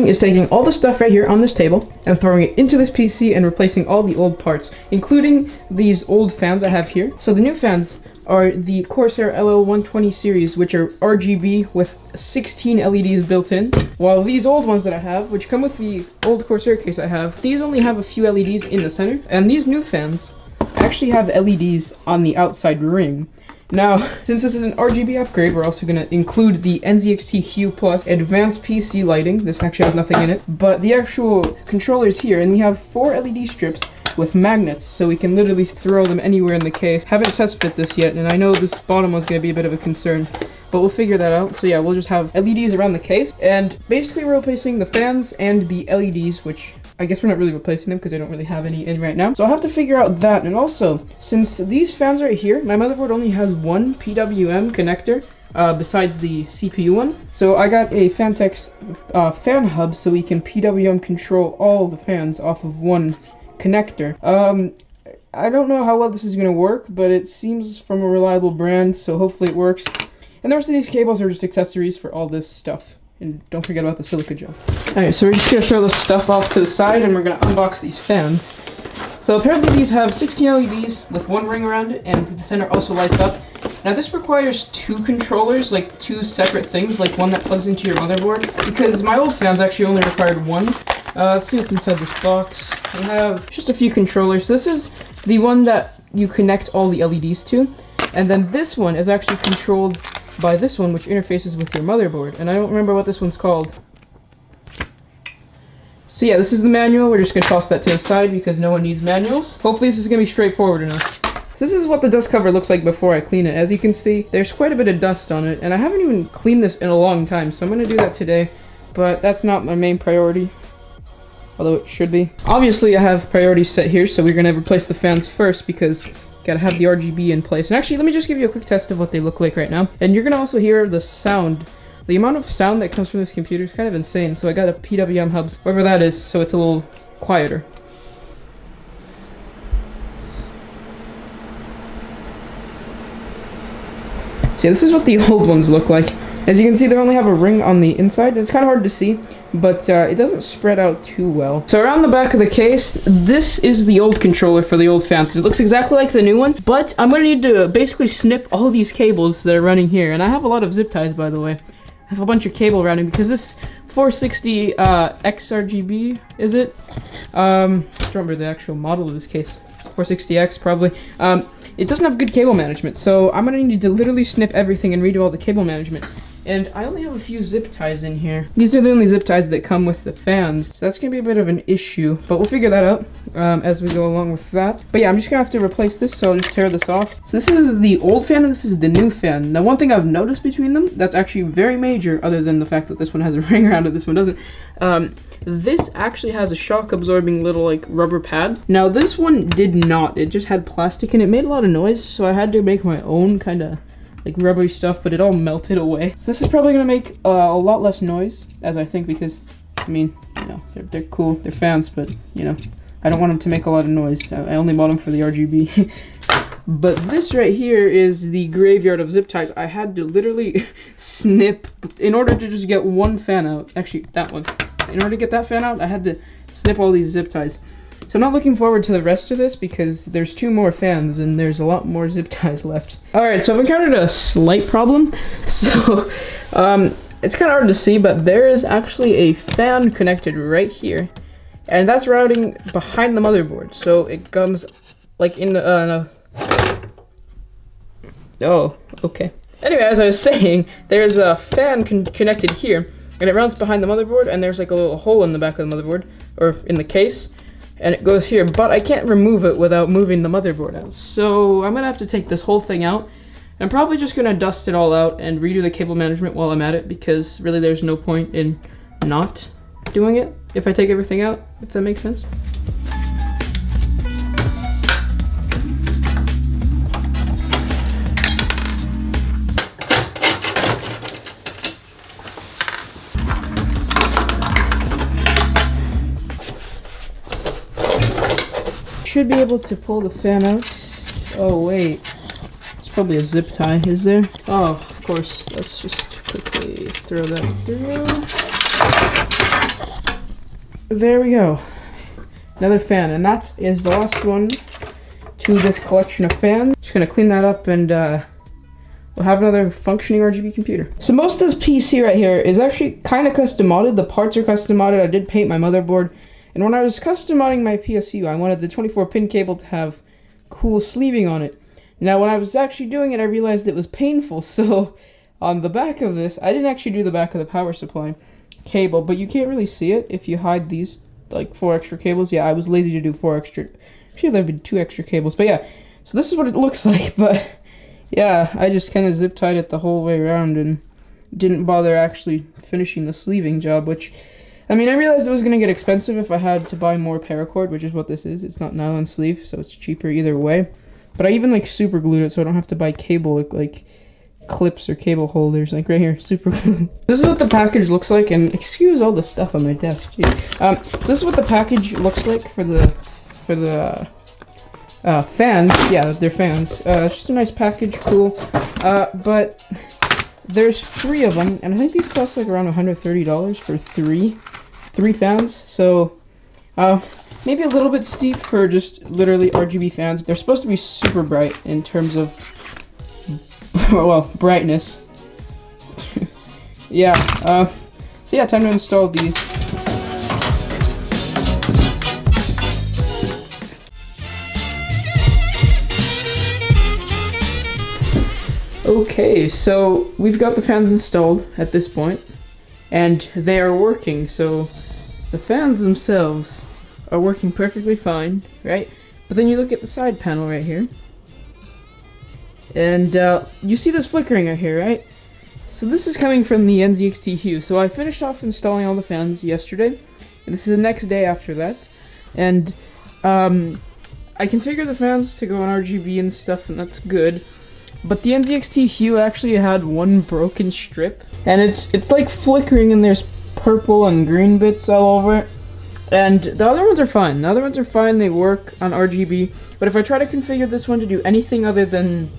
is taking all the stuff right here on this table and throwing it into this PC and replacing all the old parts, including these old fans I have here. So the new fans are the Corsair LL120 series, which are RGB with 16 LEDs built in, while these old ones that I have, which come with the old Corsair case I have, these only have a few LEDs in the center, and these new fans actually have LEDs on the outside ring. Now, since this is an RGB upgrade, we're also going to include the NZXT Hue Plus Advanced PC lighting. This actually has nothing in it, but the actual controller's here, and we have 4 LED strips with magnets, so we can literally throw them anywhere in the case. Haven't test fit this yet, and I know this bottom one's going to be a bit of a concern, but we'll figure that out. So yeah, we'll just have LEDs around the case, and basically we're replacing the fans and the LEDs, which I guess we're not really replacing them because I don't really have any in right now. So I'll have to figure out that. And also, since these fans right here, my motherboard only has one PWM connector besides the CPU one. So I got a Fantex fan hub so we can PWM control all the fans off of one connector. I don't know how well this is going to work, but it seems from a reliable brand, so hopefully it works. And the rest of these cables are just accessories for all this stuff. And don't forget about the silica gel. Alright, so we're just going to throw this stuff off to the side and we're going to unbox these fans. So apparently these have 16 LEDs with one ring around it, and the center also lights up. Now this requires 2 controllers, like 2 separate things, like one that plugs into your motherboard, because my old fans actually only required one. Let's see what's inside this box. We have just a few controllers. So this is the one that you connect all the LEDs to, and then this one is actually controlled by this one, which interfaces with your motherboard, and I don't remember what this one's called. So yeah, this is the manual. We're just going to toss that to the side because no one needs manuals. Hopefully this is going to be straightforward enough. So this is what the dust cover looks like before I clean it. As you can see, there's quite a bit of dust on it, and I haven't even cleaned this in a long time, so I'm going to do that today, but that's not my main priority, although it should be. Obviously I have priorities set here, so we're going to replace the fans first because gotta have the RGB in place. And actually, let me just give you a quick test of what they look like right now. And you're gonna also hear the sound. The amount of sound that comes from this computer is kind of insane. So I got a PWM hubs, whatever that is, so it's a little quieter. So yeah, this is what the old ones look like. As you can see, they only have a ring on the inside. It's kind of hard to see, but it doesn't spread out too well. So around the back of the case, this is the old controller for the old fans. It looks exactly like the new one, but I'm going to need to basically snip all these cables that are running here. And I have a lot of zip ties, by the way. I have a bunch of cable routing because this 460 XRGB, is it? I don't remember the actual model of this case. It's 460X probably. It doesn't have good cable management, so I'm going to need to literally snip everything and redo all the cable management. And I only have a few zip ties in here. These are the only zip ties that come with the fans, so that's going to be a bit of an issue, but we'll figure that out as we go along with that. But yeah, I'm just going to have to replace this, so I'll just tear this off. So this is the old fan and this is the new fan. Now one thing I've noticed between them that's actually very major, other than the fact that this one has a ring around it, this one doesn't, this actually has a shock absorbing little like rubber pad. Now this one did not. It just had plastic and it made a lot of noise, so I had to make my own kind of like rubbery stuff, but it all melted away. So this is probably gonna make a lot less noise, as I think, because I mean, you know, they're cool, they're fans, but you know, I don't want them to make a lot of noise. I only bought them for the RGB. But this right here is the graveyard of zip ties. I had to literally snip in order to just get one fan out. Actually, that one. In order to get that fan out, I had to snip all these zip ties. So I'm not looking forward to the rest of this because there's 2 more fans and there's a lot more zip ties left. Alright, so I've encountered a slight problem. So, it's kind of hard to see, but there is actually a fan connected right here. And that's routing behind the motherboard. So it comes like in the, oh, okay. Anyway, as I was saying, there's a fan connected here. And it runs behind the motherboard, and there's like a little hole in the back of the motherboard, or in the case. And it goes here, but I can't remove it without moving the motherboard out. So I'm gonna have to take this whole thing out. I'm probably just gonna dust it all out and redo the cable management while I'm at it, because really there's no point in not doing it if I take everything out, if that makes sense. Should be able to pull the fan out. Oh wait, it's probably a zip tie, is there? Oh, of course. Let's just quickly throw that through. There we go. Another fan, and that is the last one to this collection of fans. Just gonna clean that up and we'll have another functioning RGB computer. So most of this PC right here is actually kind of custom modded. The parts are custom modded. I did paint my motherboard, and when I was custom modding my PSU, I wanted the 24-pin cable to have cool sleeving on it. Now when I was actually doing it, I realized it was painful, so on the back of this, I didn't actually do the back of the power supply cable, but you can't really see it if you hide these like 4 extra cables. Yeah, I was lazy to do 4 extra. Actually, there'd been 2 extra cables, but yeah. So this is what it looks like, but yeah, I just kind of zip tied it the whole way around and didn't bother actually finishing the sleeving job, which, I mean, I realized it was going to get expensive if I had to buy more paracord, which is what this is. It's not nylon sleeve, so it's cheaper either way. But I even like super glued it so I don't have to buy cable like clips or cable holders, like right here, super glue. This is what the package looks like, and excuse all the stuff on my desk. So this is what the package looks like for the fans. Yeah, they're fans. It's just a nice package, cool. But there's 3 of them, and I think these cost like around $130 for three fans. So maybe a little bit steep for just literally RGB fans. They're supposed to be super bright in terms of well, brightness. Yeah, so yeah, time to install these. Okay, so we've got the fans installed at this point, and they are working. So the fans themselves are working perfectly fine, right? But then you look at the side panel right here, and you see this flickering right here, right? So this is coming from the NZXT Hue. So I finished off installing all the fans yesterday, and this is the next day after that, and I configured the fans to go on RGB and stuff, and that's good. But the NZXT Hue actually had one broken strip, and it's like flickering, and there's purple and green bits all over it. And the other ones are fine. The other ones are fine, they work on RGB. But if I try to configure this one to do anything other than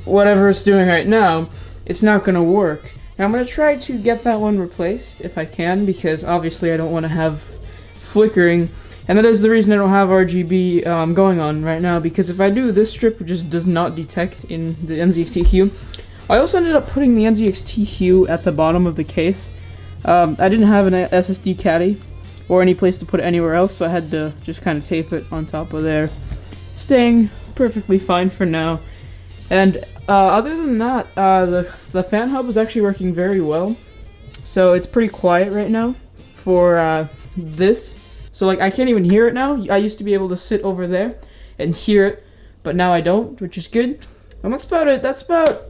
whatever it's doing right now, it's not going to work. Now I'm going to try to get that one replaced if I can, because obviously I don't want to have flickering. And that is the reason I don't have RGB going on right now, because if I do, this strip just does not detect in the NZXT Hue. I also ended up putting the NZXT Hue at the bottom of the case. I didn't have an SSD caddy or any place to put it anywhere else, so I had to just kind of tape it on top of there. Staying perfectly fine for now. And other than that, the fan hub is actually working very well. So it's pretty quiet right now for this. So like I can't even hear it now. I used to be able to sit over there and hear it, but now I don't, which is good. And that's about it. That's about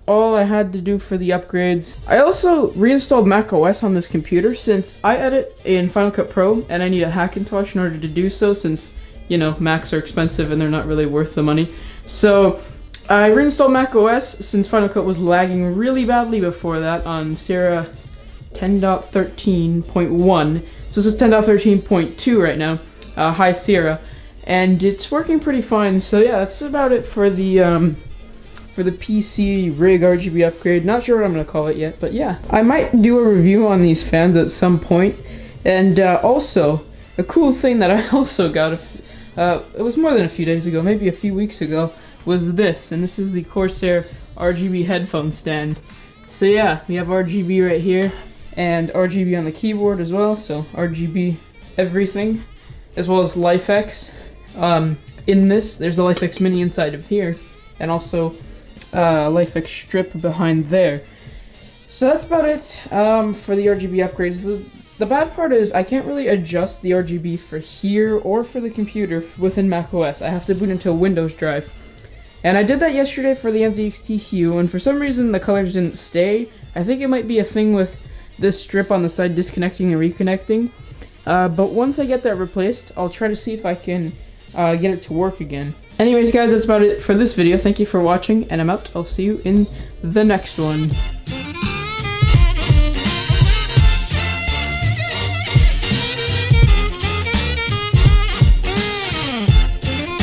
all I had to do for the upgrades. I also reinstalled macOS on this computer since I edit in Final Cut Pro and I need a Hackintosh in order to do so, since, you know, Macs are expensive and they're not really worth the money. So I reinstalled macOS since Final Cut was lagging really badly before that on Sierra 10.13.1. So this is 10.13.2 right now, High Sierra, and it's working pretty fine. So yeah, that's about it for the PC rig RGB upgrade. Not sure what I'm gonna call it yet, but yeah, I might do a review on these fans at some point. And also, a cool thing that I also got, it was more than a few days ago, maybe a few weeks ago, was this, and this is the Corsair RGB headphone stand. So yeah, we have RGB right here, and RGB on the keyboard as well, so RGB everything, as well as LifeX. In this, there's a LifeX Mini inside of here, and also LifeX strip behind there. So that's about it for the RGB upgrades. The bad part is I can't really adjust the RGB for here or for the computer within macOS. I have to boot into a Windows drive. And I did that yesterday for the NZXT Hue, and for some reason the colors didn't stay. I think it might be a thing with this strip on the side disconnecting and reconnecting. But once I get that replaced, I'll try to see if I can get it to work again. Anyways guys, that's about it for this video. Thank you for watching, and I'm out. I'll see you in the next one.